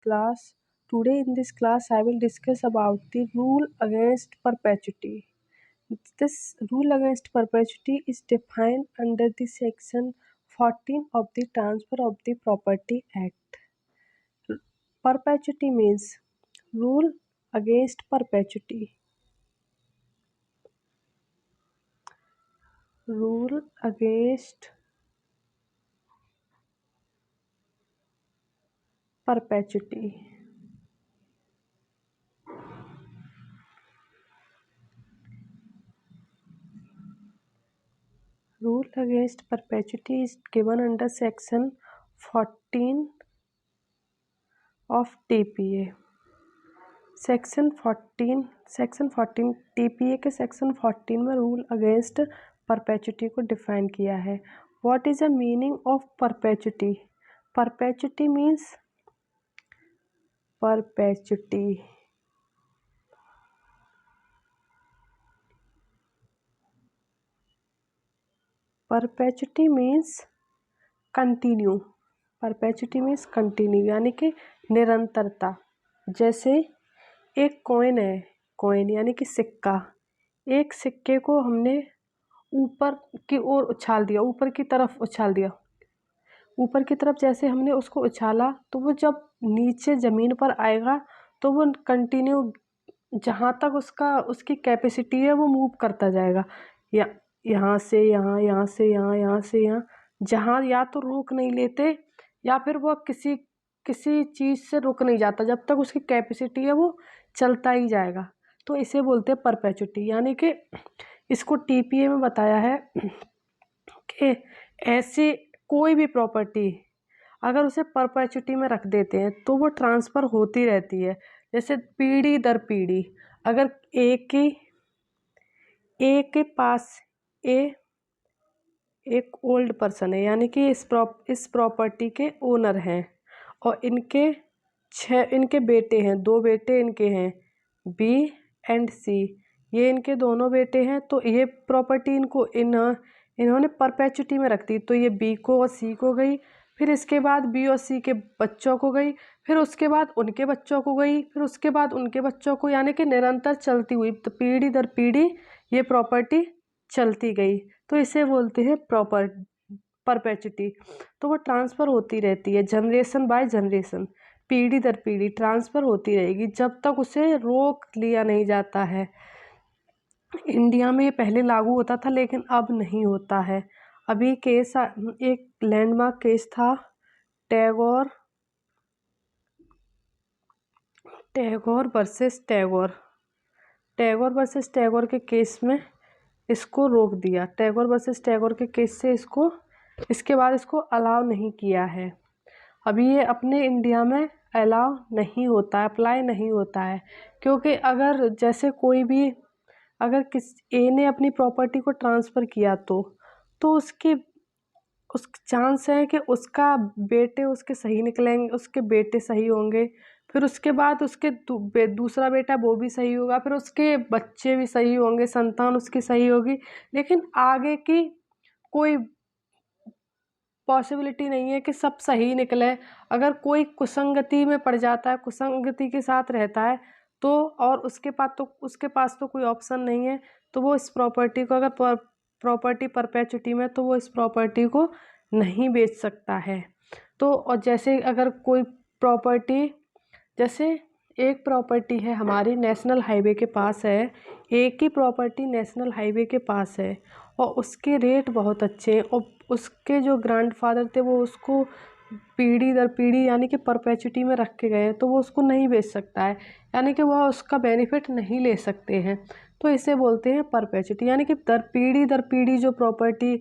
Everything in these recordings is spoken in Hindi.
class. Today in this class I will discuss about the rule against perpetuity. This rule against perpetuity is defined under the section 14 of the Transfer of the Property Act. Perpetuity means rule against perpetuity. Rule against perpetuity. Rule against perpetuity is given under section 14 of TPA. Section 14 TPA के सेक्शन 14 में रूल अगेंस्ट परपेचुटी को डिफाइन किया है. What is the meaning of perpetuity? Perpetuity means perpetuity means continue. Perpetuity means continue यानी कि निरंतरता. जैसे एक कॉइन है, कॉइन यानी कि सिक्का. एक सिक्के को हमने ऊपर की ओर उछाल दिया, ऊपर की तरफ उछाल दिया. ऊपर की तरफ जैसे हमने उसको उछाला तो वो जब नीचे ज़मीन पर आएगा तो वो कंटिन्यू जहाँ तक उसकी कैपेसिटी है वो मूव करता जाएगा. यहाँ से यहाँ, यहाँ से यहाँ, यहाँ से यहाँ, जहाँ या तो रोक नहीं लेते या फिर वो किसी चीज़ से रुक नहीं जाता. जब तक उसकी कैपेसिटी है वो चलता ही जाएगा. तो इसे बोलते हैं परपेचुटी. यानी कि इसको टीपीए में बताया है कि ऐसी कोई भी प्रॉपर्टी अगर उसे परपेचुटी में रख देते हैं तो वो ट्रांसफ़र होती रहती है. जैसे पीढ़ी दर पीढ़ी अगर एक के पास एक ओल्ड पर्सन है यानी कि इस प्रॉपर्टी के ओनर हैं और इनके बेटे हैं, 2 बेटे इनके हैं बी एंड सी. ये इनके दोनों बेटे हैं. तो ये प्रॉपर्टी इन्होंने परपेचुटी में रख दी. तो ये बी को और सी को गई, फिर इसके बाद बी और सी के बच्चों को गई, फिर उसके बाद उनके बच्चों को गई, फिर उसके बाद उनके बच्चों को. यानी कि निरंतर चलती हुई तो पीढ़ी दर पीढ़ी ये प्रॉपर्टी चलती गई. तो इसे बोलते हैं परपेचुटी. तो वो ट्रांसफ़र होती रहती है जनरेशन बाय जनरेशन, पीढ़ी दर पीढ़ी ट्रांसफ़र होती रहेगी जब तक उसे रोक लिया नहीं जाता है. इंडिया में ये पहले लागू होता था लेकिन अब नहीं होता है. अभी एक लैंडमार्क केस था टैगोर वर्सेस टैगोर के केस में इसको रोक दिया. टैगोर वर्सेस टैगोर के केस से इसके बाद इसको अलाउ नहीं किया है. अभी ये अपने इंडिया में अलाउ नहीं होता है, अप्लाई नहीं होता है. क्योंकि अगर जैसे कोई भी अगर ए ने अपनी प्रॉपर्टी को ट्रांसफ़र किया तो उस चांस है कि उसका बेटे उसके सही निकलेंगे, उसके बेटे सही होंगे, फिर उसके बाद उसके दूसरा बेटा वो भी सही होगा, फिर उसके बच्चे भी सही होंगे, संतान उसकी सही होगी. लेकिन आगे की कोई पॉसिबिलिटी नहीं है कि सब सही निकले. अगर कोई कुसंगति में पड़ जाता है, कुसंगति के साथ रहता है तो और उसके पास तो कोई ऑप्शन नहीं है तो वो इस प्रॉपर्टी को अगर प्रॉपर्टी परपेचुटी में तो वो इस प्रॉपर्टी को नहीं बेच सकता है. तो और जैसे अगर कोई प्रॉपर्टी जैसे एक प्रॉपर्टी है हमारी नेशनल हाईवे के पास है, एक ही प्रॉपर्टी नेशनल हाईवे के पास है और उसके रेट बहुत अच्छे हैं और उसके जो ग्रैंडफादर थे वो उसको पीढ़ी दर पीढ़ी यानी कि परपेचुटी में रख के गए हैं तो वो उसको नहीं बेच सकता है. यानी कि वह उसका बेनिफिट नहीं ले सकते हैं. तो इसे बोलते हैं परपेचुटी. यानी कि दर पीढ़ी जो प्रॉपर्टी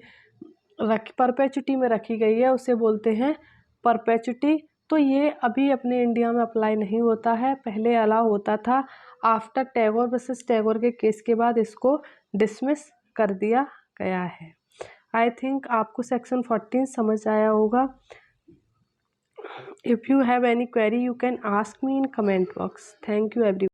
परपेचुटी में रखी गई है उसे बोलते हैं परपेचुटी. तो ये अभी अपने इंडिया में अप्लाई नहीं होता है, पहले अलाउ होता था. आफ्टर टैगोर वर्सेस टैगोर के केस के बाद इसको डिसमिस कर दिया गया है. आई थिंक आपको सेक्शन 14 समझ आया होगा. If you have any query you can ask me in comment box. Thank you everyone.